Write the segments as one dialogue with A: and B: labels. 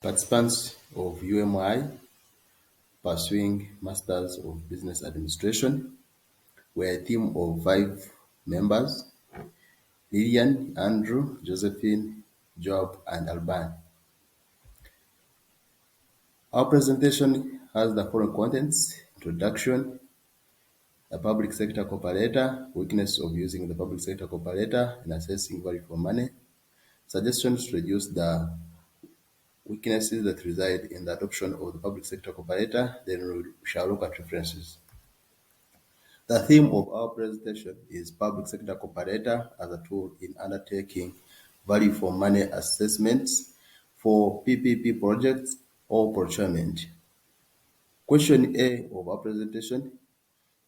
A: Participants of UMI pursuing Masters of Business Administration were a team of 5 members: Lillian, Andrew, Josephine, Job, and Alban. Our presentation has the following contents: introduction, the public sector comparator, weakness of using the public sector comparator in assessing value for money, suggestions to reduce the weaknesses that reside in the adoption of the public sector comparator. Then we shall look at references. The theme of our presentation is public sector comparator as a tool in undertaking value for money assessments for PPP projects or procurement. Question A of our presentation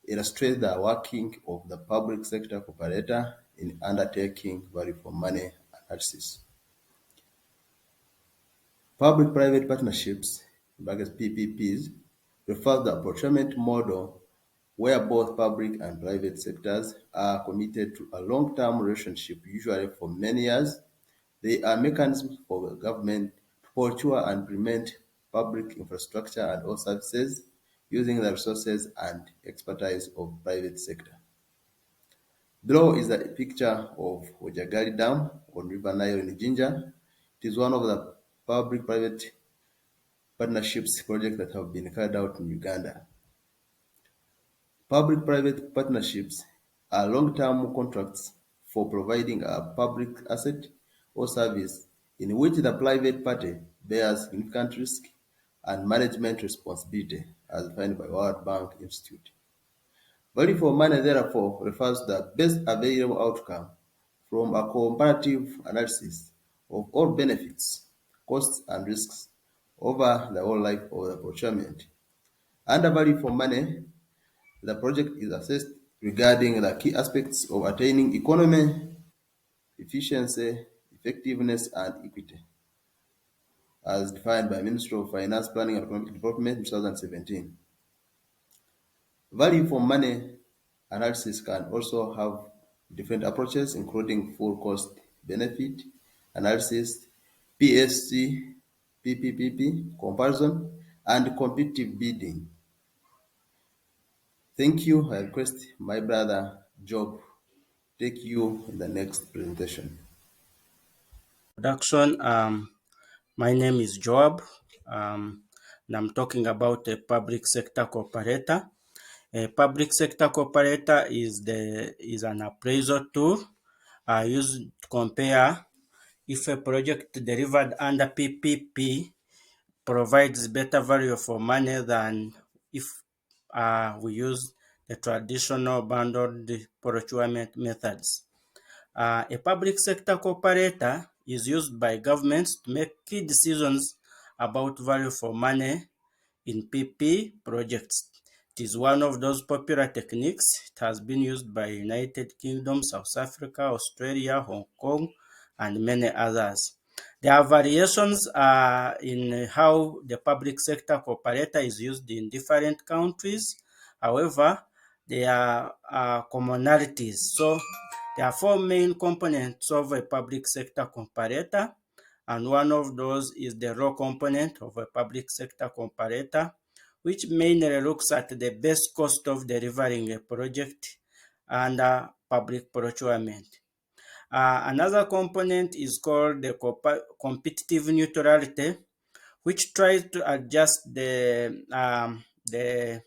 A: illustrates the working of the public sector comparator in undertaking value for money analysis. Public-private partnerships (PPPs) refers to the procurement model where both public and private sectors are committed to a long-term relationship, usually for many years. They are mechanisms for the government to procure and implement public infrastructure and or services using the resources and expertise of private sector. Below is a picture of Ojagali Dam on River Nile in Jinja. It is one of the public-private partnerships projects that have been carried out in Uganda. Public-private partnerships are long-term contracts for providing a public asset or service in which the private party bears significant risk and management responsibility as defined by World Bank Institute. Value for money, therefore, refers to the best available outcome from a comparative analysis of all benefits, costs, and risks over the whole life of the procurement. Under value for money, the project is assessed regarding the key aspects of attaining economy, efficiency, effectiveness, and equity, as defined by Ministry of Finance, Planning and Economic Development in 2017. Value for money analysis can also have different approaches, including full cost benefit analysis, PSC, PPP comparison, and competitive bidding. Thank you. I request my brother Job take you in the next presentation.
B: Introduction. My name is Joab, and I'm talking about a public sector cooperator. A public sector cooperator is an appraisal tool used to compare if a project delivered under PPP provides better value for money than if we use the traditional bundled procurement methods. A public sector cooperator is used by governments to make key decisions about value for money in PP projects. It is one of those popular techniques. It has been used by United Kingdom, South Africa, Australia, Hong Kong, and many others. There are variations in how the public sector cooperator is used in different countries. However, there are commonalities. So there are 4 main components of a public sector comparator, and one of those is the raw component of a public sector comparator, which mainly looks at the best cost of delivering a project under public procurement. Another component is called the competitive neutrality, which tries to adjust the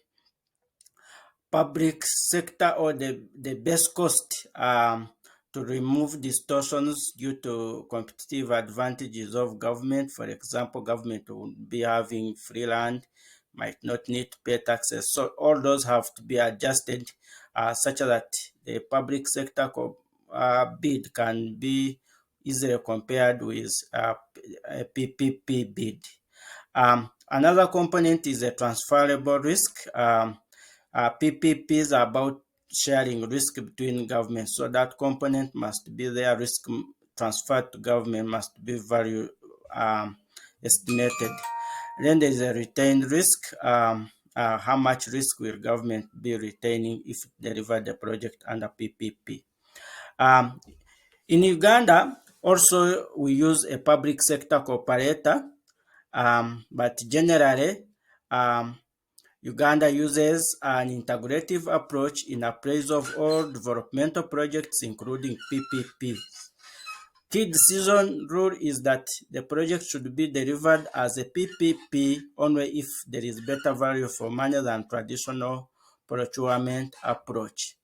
B: public sector or the best cost to remove distortions due to competitive advantages of government. For example, government will be having free land, might not need to pay taxes. So all those have to be adjusted such that the public sector bid can be easily compared with a PPP bid. Another component is a transferable risk. PPPs are about sharing risk between governments, so that component must be there. Risk transferred to government must be value estimated. Then there is a retained risk. How much risk will government be retaining if it deliver the project under PPP? In Uganda, also we use a public sector cooperator but generally, Uganda uses an integrative approach in appraisal of all developmental projects, including PPP. Key decision rule is that the project should be delivered as a PPP only if there is better value for money than traditional procurement approach.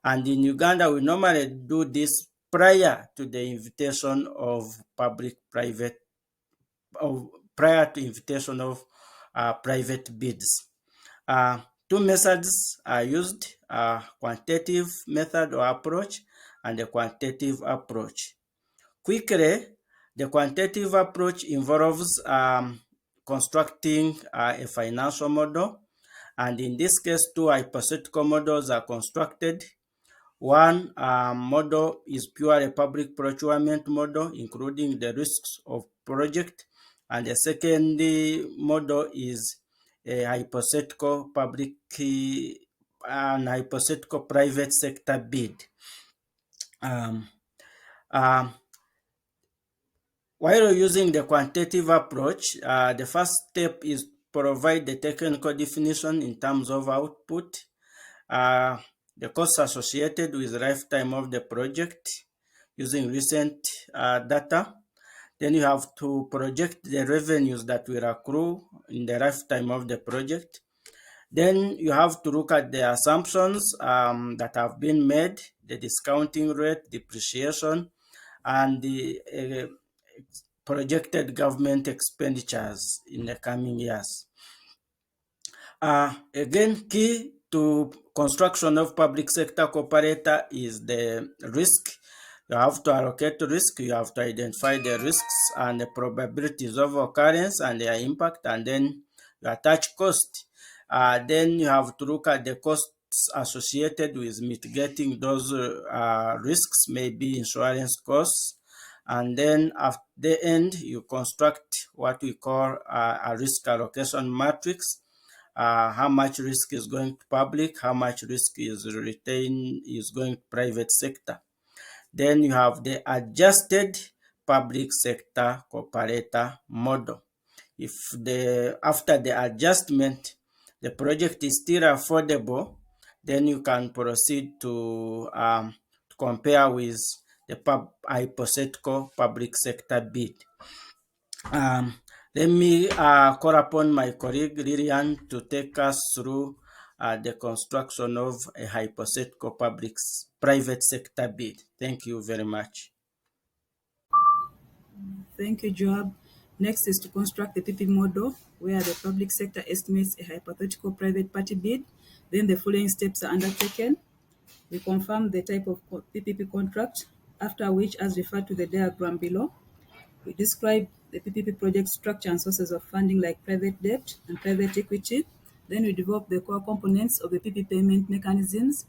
B: And in Uganda, we normally do this prior to the invitation of public-private, prior to invitation of private bids. Two methods are used, quantitative method or approach and a quantitative approach. Quickly, the quantitative approach involves constructing a financial model, and in this case, two hypothetical models are constructed. One model is purely public procurement model, including the risks of project, and the second model is a hypothetical public and hypothetical private sector bid. Um, um, While using the quantitative approach, the first step is provide the technical definition in terms of output, the costs associated with the lifetime of the project using recent data. Then you have to project the revenues that will accrue in the lifetime of the project. Then you have to look at the assumptions that have been made, the discounting rate, depreciation, and the projected government expenditures in the coming years. Again, key to construction of public sector cooperator is the risk. You have to allocate risk, you have to identify the risks and the probabilities of occurrence and their impact, and then you attach cost. Then you have to look at the costs associated with mitigating those risks, maybe insurance costs. And then at the end, you construct what we call a risk allocation matrix. How much risk is going to public, how much risk is retained, is going to private sector. Then you have the adjusted public sector cooperator model. If after the adjustment, the project is still affordable, then you can proceed to compare with the hypothetical public sector bid. Let me call upon my colleague Lillian to take us through the construction of a hypothetical private sector bid. Thank you very much.
C: Thank you, Joab. Next is to construct the PP model, where the public sector estimates a hypothetical private party bid. Then the following steps are undertaken. We confirm the type of PPP contract, after which, as referred to the diagram below, we describe the PPP project structure and sources of funding like private debt and private equity. Then we develop the core components of the PPP payment mechanisms,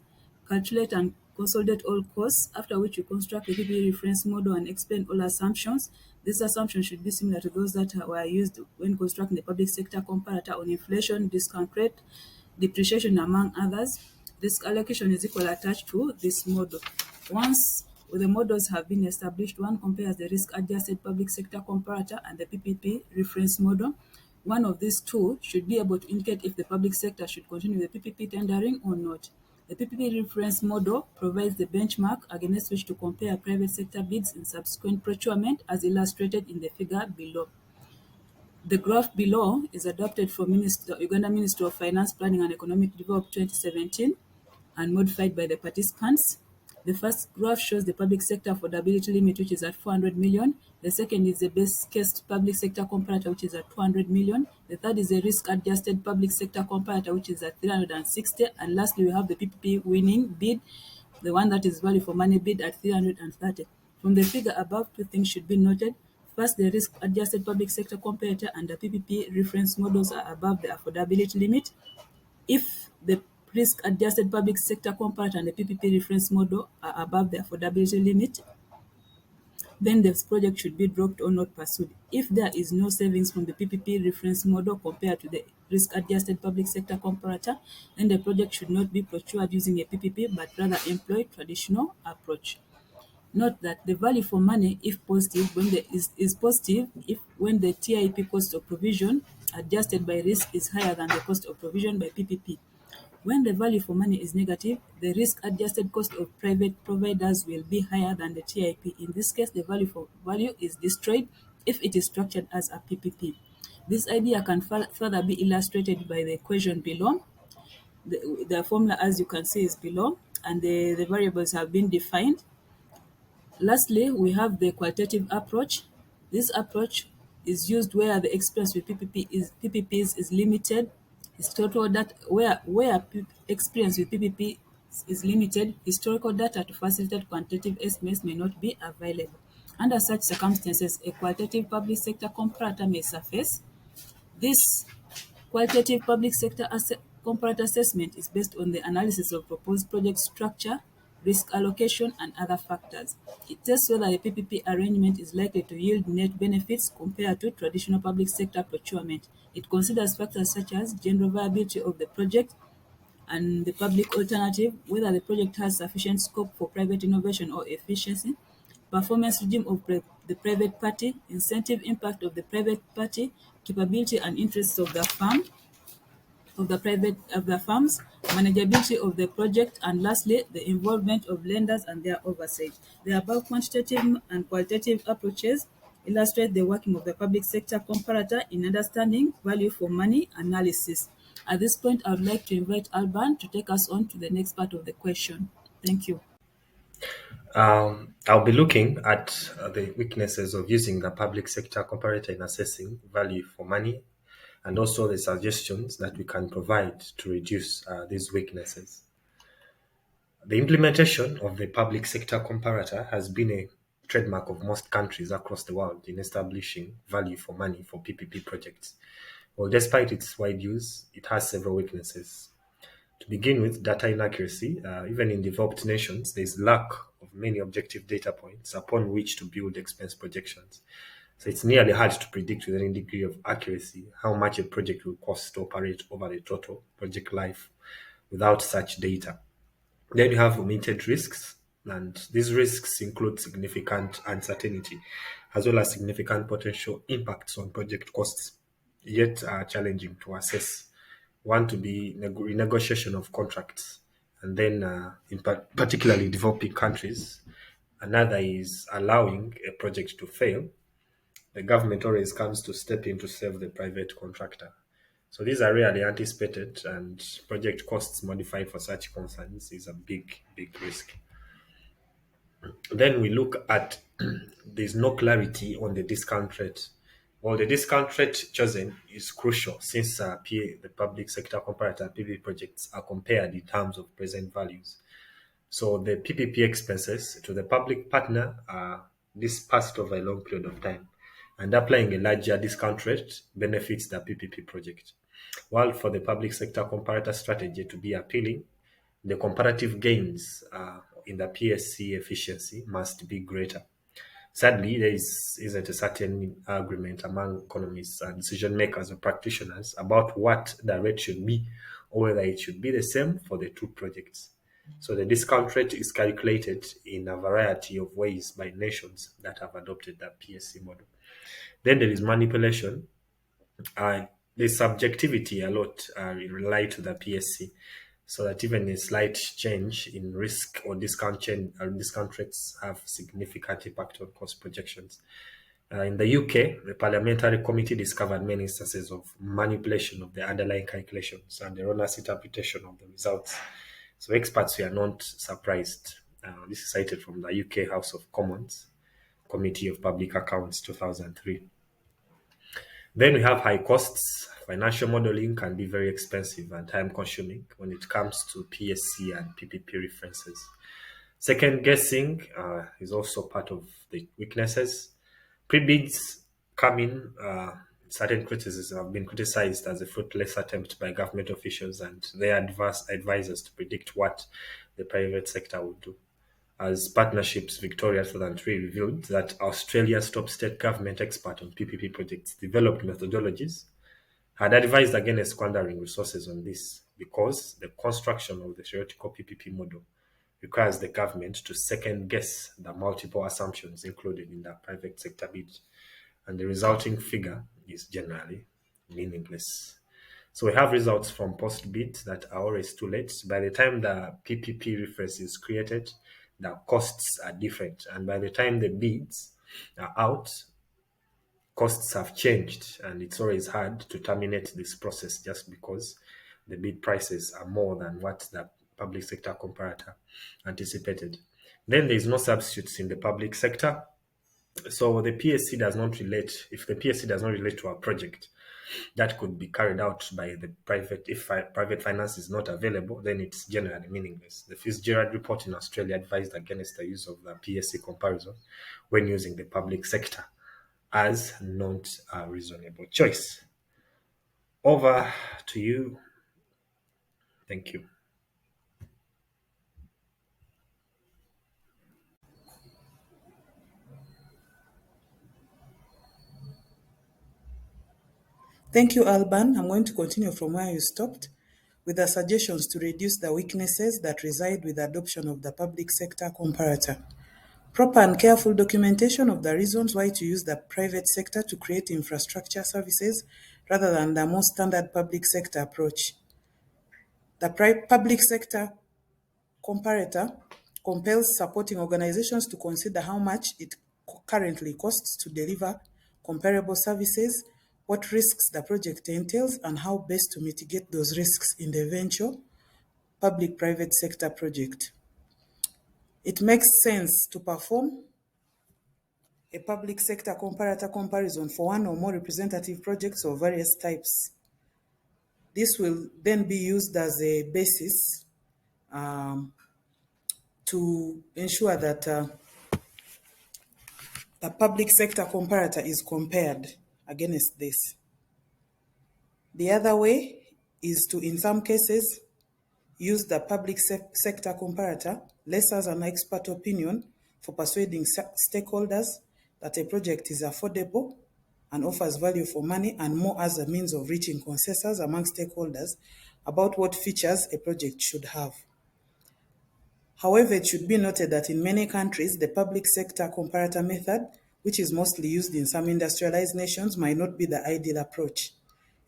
C: calculate and consolidate all costs, after which we construct the PPP reference model and explain all assumptions. These assumptions should be similar to those that were used when constructing the public sector comparator on inflation, discount rate, depreciation, among others. Risk allocation is equally attached to this model. Once the models have been established, one compares the risk-adjusted public sector comparator and the PPP reference model. One of these two should be able to indicate if the public sector should continue the PPP tendering or not. The PPP reference model provides the benchmark against which to compare private sector bids in subsequent procurement, as illustrated in the figure below. The graph below is adopted from Uganda Ministry of Finance, Planning and Economic Development 2017 and modified by the participants. The first graph shows the public sector affordability limit, which is at 400 million. The second is the best case public sector comparator, which is at 200 million. The third is a risk-adjusted public sector comparator, which is at 360. And lastly, we have the PPP winning bid, the one that is value for money bid at 330. From the figure above, two things should be noted. First, the risk-adjusted public sector comparator and the PPP reference models are above the affordability limit. If the risk-adjusted public sector comparator and the PPP reference model are above the affordability limit, then this project should be dropped or not pursued. If there is no savings from the PPP reference model compared to the risk-adjusted public sector comparator, then the project should not be procured using a PPP, but rather employ traditional approach. Note that the value for money, if positive, is positive if when the TIP cost of provision adjusted by risk is higher than the cost of provision by PPP. When the value for money is negative, the risk-adjusted cost of private providers will be higher than the TIP. In this case, the value for value is destroyed if it is structured as a PPP. This idea can further be illustrated by the equation below. The formula, as you can see, is below, and the variables have been defined. Lastly, we have the qualitative approach. This approach is used where the experience with PPPs is limited. Historical data where experience with PPP is limited, historical data to facilitate quantitative estimates may not be available. Under such circumstances, a qualitative public sector comparator may surface. This qualitative public sector comparator assessment is based on the analysis of proposed project structure, risk allocation, and other factors. It tests whether the PPP arrangement is likely to yield net benefits compared to traditional public sector procurement. It considers factors such as general viability of the project and the public alternative, whether the project has sufficient scope for private innovation or efficiency, performance regime of the private party, incentive impact of the private party, capability and interests of the firm, of the firms, manageability of the project, and lastly, the involvement of lenders and their oversight. The above quantitative and qualitative approaches illustrate the working of the public sector comparator in understanding value for money analysis. At this point, I would like to invite Alban to take us on to the next part of the question. Thank you.
D: I'll be looking at the weaknesses of using the public sector comparator in assessing value for money, and also the suggestions that we can provide to reduce these weaknesses. The implementation of the public sector comparator has been a trademark of most countries across the world in establishing value for money for PPP projects. Well, despite its wide use, it has several weaknesses. To begin with, data inaccuracy. Even in developed nations, there is lack of many objective data points upon which to build expense projections. So it's nearly hard to predict with any degree of accuracy how much a project will cost to operate over the total project life without such data. Then you have omitted risks, and these risks include significant uncertainty as well as significant potential impacts on project costs, yet are challenging to assess. One to be renegotiation of contracts, and then in particularly developing countries. Another is allowing a project to fail. The government always comes to step in to save the private contractor. So these are rarely anticipated, and project costs modified for such concerns is a big, big risk. Then we look at there's no clarity on the discount rate. Well, the discount rate chosen is crucial since the public sector comparator PPP projects are compared in terms of present values. So the PPP expenses to the public partner are dispersed over a long period of time, and applying a larger discount rate benefits the PPP project. While for the public sector comparator strategy to be appealing, the comparative gains in the PSC efficiency must be greater. Sadly, there isn't a certain agreement among economists and decision makers or practitioners about what the rate should be or whether it should be the same for the two projects. So the discount rate is calculated in a variety of ways by nations that have adopted the PSC model. Then there is manipulation. The subjectivity a lot rely to the PSC, so that even a slight change in risk or discount rates have significant impact on cost projections. In the UK, the Parliamentary Committee discovered many instances of manipulation of the underlying calculations and erroneous interpretation of the results. So experts were not surprised. This is cited from the UK House of Commons Committee of Public Accounts 2003. Then we have high costs. Financial modeling can be very expensive and time consuming when it comes to PSC and PPP references. Second guessing is also part of the weaknesses. Pre-bids come in, certain criticisms have been criticized as a fruitless attempt by government officials and their advisors to predict what the private sector would do. As Partnerships Victoria 2003 revealed that Australia's top state government expert on PPP projects developed methodologies, had advised against squandering resources on this because the construction of the theoretical PPP model requires the government to second guess the multiple assumptions included in the private sector bid, and the resulting figure is generally meaningless. So we have results from post-bid that are always too late. By the time the PPP reference is created, the costs are different. And by the time the bids are out, costs have changed. And it's always hard to terminate this process just because the bid prices are more than what the public sector comparator anticipated. Then there is no substitutes in the public sector. So the PSC does not relate, if the PSC does not relate to a project that could be carried out by the private, if private finance is not available, then it's generally meaningless. The Fitzgerald report in Australia advised against the use of the PSC comparison when using the public sector as not a reasonable choice. Over to you. Thank you.
C: Thank you, Alban. I'm going to continue from where you stopped with the suggestions to reduce the weaknesses that reside with the adoption of the public sector comparator. Proper and careful documentation of the reasons why to use the private sector to create infrastructure services rather than the more standard public sector approach. The public sector comparator compels supporting organizations to consider how much it currently costs to deliver comparable services, what risks the project entails, and how best to mitigate those risks in the eventual public-private sector project. It makes sense to perform a public sector comparator comparison for one or more representative projects of various types. This will then be used as a basis to ensure that the public sector comparator is compared against this. The other way is to, in some cases, use the public sector comparator less as an expert opinion for persuading stakeholders that a project is affordable and offers value for money, and more as a means of reaching consensus among stakeholders about what features a project should have. However, it should be noted that in many countries, the public sector comparator method, which is mostly used in some industrialized nations, might not be the ideal approach.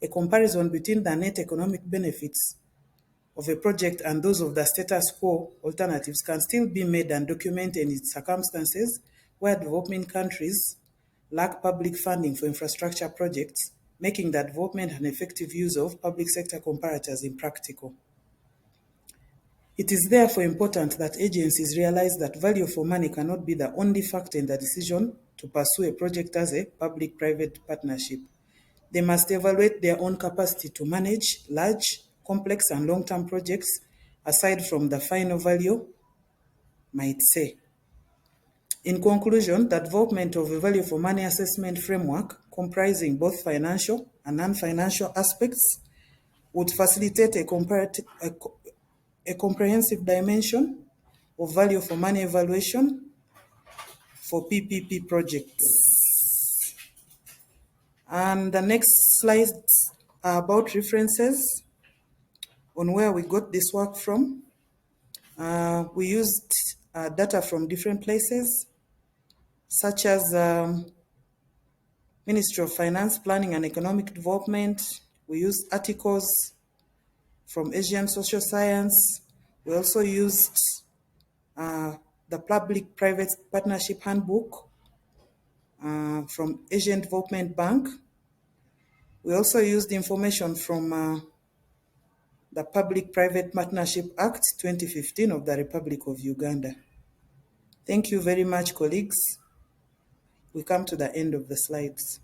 C: A comparison between the net economic benefits of a project and those of the status quo alternatives can still be made and documented in circumstances where developing countries lack public funding for infrastructure projects, making the development and effective use of public sector comparators impractical. It is therefore important that agencies realize that value for money cannot be the only factor in the decision to pursue a project as a public-private partnership. They must evaluate their own capacity to manage large, complex, and long-term projects aside from the final value might say. In conclusion, the development of a value for money assessment framework comprising both financial and non-financial aspects would facilitate a comprehensive dimension of value for money evaluation for PPP projects. And the next slides are about references on where we got this work from. We used data from different places, such as Ministry of Finance, Planning and Economic Development. We used articles from Asian Social Science. We also used the Public-Private Partnership Handbook from Asian Development Bank. We also used information from the Public-Private Partnership Act 2015 of the Republic of Uganda. Thank you very much, colleagues. We come to the end of the slides.